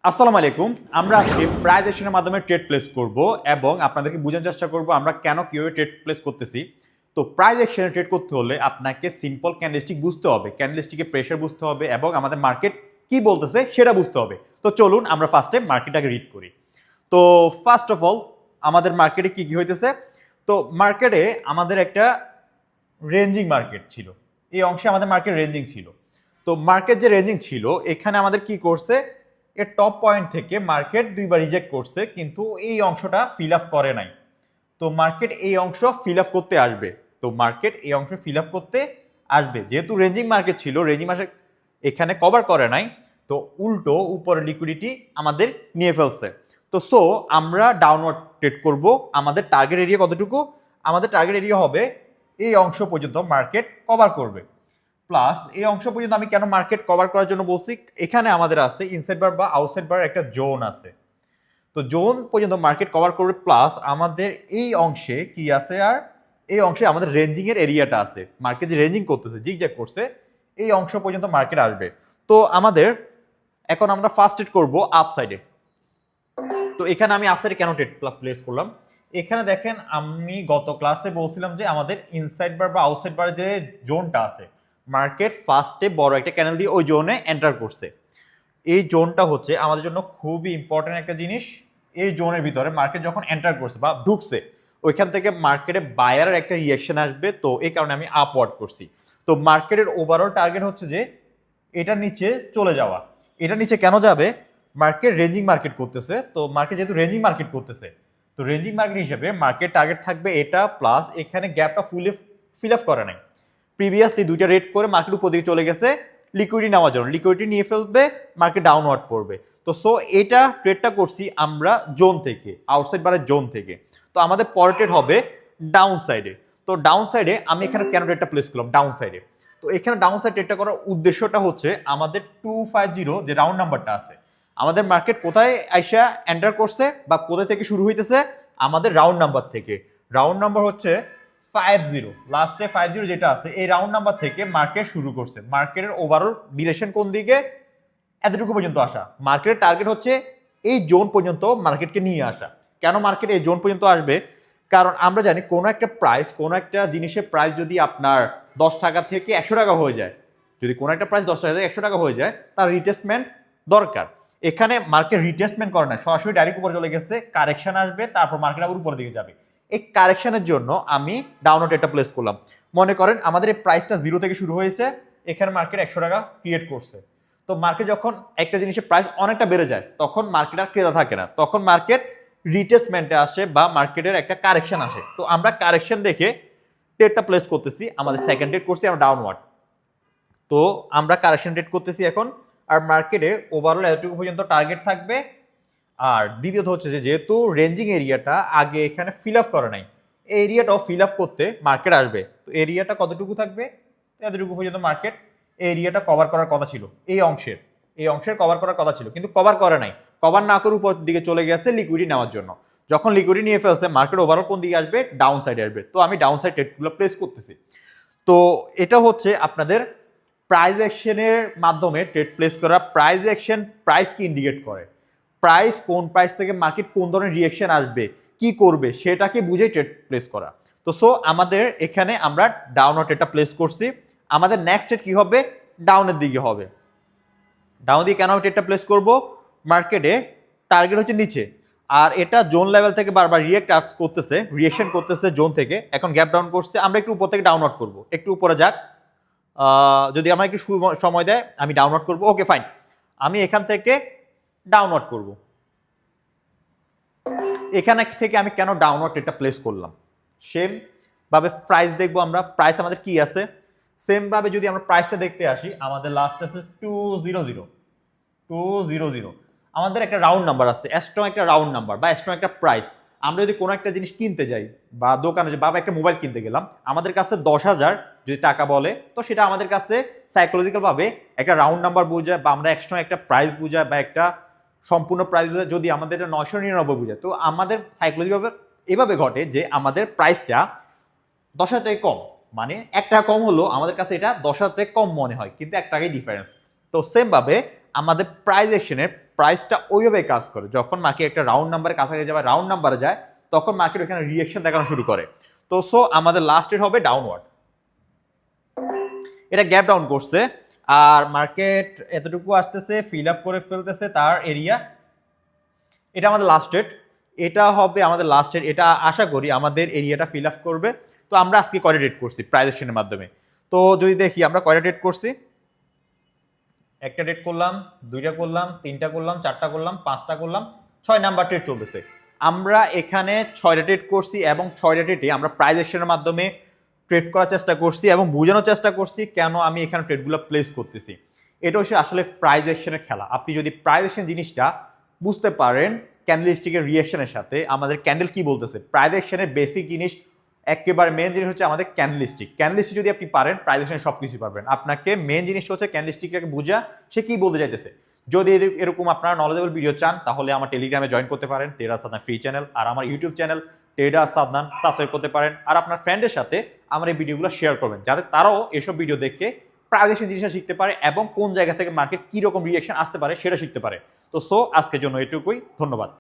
আসসালামু আলাইকুম। আমরা আজকে প্রাইস অ্যাকশনের মাধ্যমে ট্রেড প্লেস করব এবং আপনাদেরকে বোঝানোর চেষ্টা করব আমরা কেন কিভাবে ট্রেড প্লেস করতেছি। তো প্রাইস অ্যাকশনে ট্রেড করতে হলে আপনাকে সিম্পল ক্যান্ডেলস্টিক বুঝতে হবে, ক্যান্ডেলস্টিকের প্রেসার বুঝতে হবে এবং আমাদের মার্কেট কি বলতেছে সেটা বুঝতে হবে। তো চলুন আমরা ফার্স্টে মার্কেটটাকে রিড করি। তো ফার্স্ট অফ অল আমাদের মার্কেটে কি কি হইতেছে। তো মার্কেটে আমাদের একটা রেঞ্জিং মার্কেট ছিল, এই অংশে আমাদের মার্কেট রেঞ্জিং ছিল। তো মার্কেট যে রেঞ্জিং ছিল এখানে আমাদের কি করছে, এর টপ পয়েন্ট থেকে মার্কেট দুইবার রিজেক্ট করছে কিন্তু এই অংশটা ফিল আপ করে নাই। তো মার্কেট এই অংশ ফিল আপ করতে আসবে, তো মার্কেট এই অংশ ফিল আপ করতে আসবে যেহেতু রেঞ্জিং মার্কেট ছিল, রেঞ্জিং মার্কেট এখানে কভার করে নাই, তো উল্টো উপরে লিকুইডিটি আমাদের নিয়ে ফেলছে। তো সো আমরা ডাউনওয়ার্ড ট্রেড করব। আমাদের টার্গেট এরিয়া কতটুকু, আমাদের টার্গেট এরিয়া হবে এই অংশ পর্যন্ত মার্কেট কভার করবে। প্লাস এই অংশ পর্যন্ত আমি কেন মার্কেট কভার করার জন্য বলছি, এখানে আমাদের আছে ইনসাইড বার বা আউটসাইড বার একটা জোন আছে, তো জোন পর্যন্ত মার্কেট কভার করবে। প্লাস আমাদের এই অংশে কি আছে, আর এই অংশে আমাদের রেঞ্জিং এর এরিয়াটা আছে, মার্কেট যে রেঞ্জিং করতেছে জিগজ্যাগ করছে এই অংশ পর্যন্ত মার্কেট আসবে। তো আমাদের এখন আমরা ফার্স্ট ট্রেড করব আপ সাইডে। তো এখানে আমি আপ সাইডে কেন ট্রেড প্লেস করলাম, এখানে দেখেন আমি গত ক্লাসে বলছিলাম যে আমাদের ইনসাইড বার বা আউটসাইড বার যে জোনটা আছে, মার্কেট ফার্স্টে বড় একটা ক্যান্ডেল দিয়ে ওই জোনে এন্টার করছে। এই জোনটা হচ্ছে আমাদের জন্য খুবই ইম্পর্টেন্ট একটা জিনিস। এই জোনের ভিতরে মার্কেট যখন এন্টার করছে বা ঢুকছে ওইখান থেকে মার্কেটে বায়ারের একটা রিঅ্যাকশন আসবে, তো এই কারণে আমি আপওয়ার্ড করছি। তো মার্কেটের ওভারঅল টার্গেট হচ্ছে যে এটার নিচে চলে যাওয়া। এটা নিচে কেন যাবে, মার্কেট রেঞ্জিং মার্কেট করতেছে, তো মার্কেট যেহেতু রেঞ্জিং মার্কেট করতেছে তো রেঞ্জিং মার্কেট হিসেবে মার্কেট টার্গেট থাকবে এটা, প্লাস এখানে গ্যাপটা ফিল আপ করে নাই। প্রিভিয়াসলি দুইটা রেট করে মার্কেট উপর দিকে চলে গেছে লিকুইডিটি নেওয়ার জন্য, লিকুইডিটি নিয়ে ফেলবে মার্কেট ডাউনওয়ার্ড পড়বে। তো সো এটা ট্রেডটা করছি আমরা জোন থেকে, আউটসাইড বারের জোন থেকে। তো আমাদের পরের ট্রেড হবে ডাউন সাইডে। তো ডাউন সাইডে আমি এখানে কেন ট্রেডটা প্লেস করলাম ডাউন সাইডে, তো এখানে ডাউন সাইড ট্রেডটা করার উদ্দেশ্যটা হচ্ছে আমাদের 250 যে রাউন্ড নাম্বারটা আছে, আমাদের মার্কেট কোথায় আইসা এন্টার করছে বা কোথায় থেকে শুরু হইতেছে, আমাদের রাউন্ড নাম্বার থেকে। রাউন্ড নাম্বার হচ্ছে 50, লাস্টে 50 যেটা আছে এই রাউন্ড নাম্বার থেকে মার্কেট শুরু করছে। মার্কেটের ওভারঅল ডিরেকশন কোন দিকে, এতটুকু পর্যন্ত আসা। মার্কেটের টার্গেট হচ্ছে এই জোন পর্যন্ত মার্কেটকে নিয়ে আসা। কেন মার্কেট এই জোন পর্যন্ত আসবে, কারণ আমরা জানি কোনো একটা প্রাইস, কোনো একটা জিনিসের প্রাইস যদি আপনার 10 টাকা থেকে 100 টাকা হয়ে যায়, যদি কোনো একটা প্রাইস 10 টাকা থেকে 100 টাকা হয়ে যায় তার রিটেস্টমেন্ট দরকার। এখানে মার্কেট রিটেস্টমেন্ট করে না, সরাসরি ডাইরেক্ট উপরে চলে গেছে, কারেকশন আসবে তারপর মার্কেট আবার উপরের দিকে যাবে। এই কারেকশনের জন্য আমি ডাউনওয়ার্ড এটা প্লেস করলাম। মনে করেন আমাদের এই প্রাইসটা 0 থেকে শুরু হয়েছে, এখানে মার্কেট 100 টাকা ক্রিয়েট করছে। তো মার্কেট যখন একটা জিনিসের প্রাইস অনেকটা বেড়ে যায় তখন মার্কেট আর ক্রেতা থাকে না, তখন মার্কেট রিটেস্টমেন্টে আসে বা মার্কেটের একটা কারেকশন আসে। তো আমরা কারেকশন দেখে ট্রেডটা প্লেস করতেছি, আমাদের সেকেন্ড ট্রেড করছি আমরা ডাউনওয়ার্ড। তো আমরা কারেকশন ট্রেড করতেছি এখন, আর মার্কেটে ওভারঅল এতটুকু পর্যন্ত টার্গেট থাকবে। আর দ্বিতীয়ত হচ্ছে যে যেহেতু রেঞ্জিং এরিয়াটা আগে এখানে ফিল আপ করে নাই, এই এরিয়াটাও ফিল আপ করতে মার্কেট আসবে। তো এরিয়াটা কতটুকু থাকবে, এতটুকু পর্যন্ত মার্কেট এরিয়াটা কভার করার কথা ছিল, এই অংশের কভার করার কথা ছিল কিন্তু কভার করে নাই। কভার না করে উপর দিকে চলে গেছে লিকুইডিটি নেওয়ার জন্য। যখন লিকুইডিটি নিয়ে ফেলছে মার্কেট ওভারঅল কোন দিকে আসবে, ডাউন সাইডে আসবে। তো আমি ডাউন সাইড ট্রেডগুলো প্লেস করতেছি। তো এটা হচ্ছে আপনাদের প্রাইস অ্যাকশনের মাধ্যমে ট্রেড প্লেস করা। প্রাইস অ্যাকশন প্রাইসকে ইন্ডিকেট করে, প্রাইস কোন প্রাইস থেকে মার্কেট কোন ধরনের রিঅ্যাকশন আসবে কি করবে সেটাকে বুঝে ট্রেড প্লেস করা। তো সো আমাদের এখানে আমরা ডাউনওয়ার্ড ট্রেডটা প্লেস করছি, আমাদের নেক্সট ট্রেড কি হবে, ডাউনের দিকে হবে। ডাউন দিকে কেন ট্রেডটা প্লেস করব, মার্কেটে টার্গেট হচ্ছে নিচে, আর এটা জোন লেভেল থেকে বারবার রিঅ্যাকশন করতেছে জোন থেকে, এখন গ্যাপ ডাউন করছে, আমরা একটু উপর থেকে ডাউনওয়ার্ড করব, একটু উপরে যাক। যদি আমার একটু সময় দেয় আমি ডাউনওয়ার্ড করব, ওকে ফাইন। আমি এখান থেকে ডাউনওয়ার্ড করব। এখানে থেকে আমি কেন ডাউনওয়ার্ড এটা প্লেস করলাম, সেম ভাবে প্রাইস দেখবো আমরা, প্রাইস আমাদের কি আছে। সেম ভাবে যদি আমরা প্রাইসটা দেখতে আসি, আমাদের লাস্ট আছে 200 আমাদের একটা রাউন্ড নাম্বার আছে, স্ট্রং একটা রাউন্ড নাম্বার বা স্ট্রং একটা প্রাইস। আমরা যদি কোনো একটা জিনিস কিনতে যাই বা দোকানে যে বাবা একটা মোবাইল কিনতে গেলাম, আমাদের কাছে 10,000 যদি টাকা বলে, তো সেটা আমাদের কাছে সাইকোলজিক্যাল ভাবে একটা রাউন্ড নাম্বার বোঝায় বা আমরা এক্সট্রা একটা প্রাইস বোঝায় বা একটা সম্পূর্ণ প্রাইস বোঝায়। যদি আমাদের এটা 999 বোঝায়, তো আমাদের সাইকোলজিভাবে এভাবে ঘটে যে আমাদের প্রাইসটা 10,000 থেকে কম, মানে 1 টাকা কম হলো আমাদের কাছে এটা 10,000 থেকে কম মনে হয়, কিন্তু 1 টাকাই ডিফারেন্স। তো সেম ভাবে আমাদের প্রাইস অ্যাকশনের প্রাইসটা ওইভাবে কাজ করে, যখন মার্কেট একটা রাউন্ড নাম্বারের কাছাকাছি যাবে, রাউন্ড নাম্বারে যায়, তখন মার্কেট ওখানে রিঅ্যাকশন দেখানো শুরু করে। তো সো আমাদের লাস্ট রেট হবে ডাউনওয়ার্ড, এটা গ্যাপ ডাউন করছে, আর মার্কেট এতটুকু আসতেছে, ফিল আপ করে ফেলতেছে তার এরিয়া। এটা আমাদের লাস্ট রেট, এটা হবে আমাদের লাস্ট রেট। এটা আশা করি আমাদের এরিয়াটা ফিল আপ করবে। তো আমরা আজকে কয়টা ট্রেড করছি প্রাইস অ্যাকশনের মাধ্যমে, তো যদি দেখি আমরা কয়টা ট্রেড করছি, একটা ট্রেড করলাম, দুইটা করলাম, তিনটা করলাম, চারটা করলাম, পাঁচটা করলাম, 6 নাম্বার ট্রেড চলতেছে। আমরা এখানে 6টা ট্রেড করছি এবং 6টা ট্রেডে আমরা প্রাইস অ্যাকশনের মাধ্যমে ট্রেড করার চেষ্টা করছি এবং বোঝানোর চেষ্টা করছি কেন আমি এখানে ট্রেডগুলো প্লেস করতেছি। এটা হচ্ছে আসলে প্রাইস অ্যাকশনের খেলা। আপনি যদি প্রাইস অ্যাকশন জিনিসটা বুঝতে পারেন ক্যান্ডেলস্টিকের রিঅ্যাকশনের সাথে, আমাদের ক্যান্ডেল কি বলতেছে, প্রাইস অ্যাকশনের বেসিক জিনিস একেবারে মেন জিনিস হচ্ছে আমাদের ক্যান্ডেলস্টিক। ক্যান্ডেলস্টিক যদি আপনি পারেন প্রাইস অ্যাকশনে সব কিছু পারবেন। আপনাকে মেন জিনিসটা হচ্ছে ক্যান্ডেলস্টিকটাকে বুঝা সে কি বলতে চাইতেছে। যদি এরকম আপনারা নলেজেবল ভিডিও চান তাহলে আমার টেলিগ্রামে জয়েন করতে পারেন, ট্রেডার সাদনান ফ্রি চ্যানেল, আর আমার YouTube channel trader Sadnan subscribe করতে পারেন। আর আপনার ফ্রেন্ডের সাথে আমার এই ভিডিওগুলো শেয়ার করবেন যাতে তারাও এসব ভিডিও দেখে প্রাইস অ্যাকশন জিনিসটা শিখতে পারে এবং কোন জায়গা থেকে মার্কেট কি রকম রিঅ্যাকশন আসতে পারে সেটা শিখতে পারে। তো সো আজকের জন্য এটুকুই, ধন্যবাদ।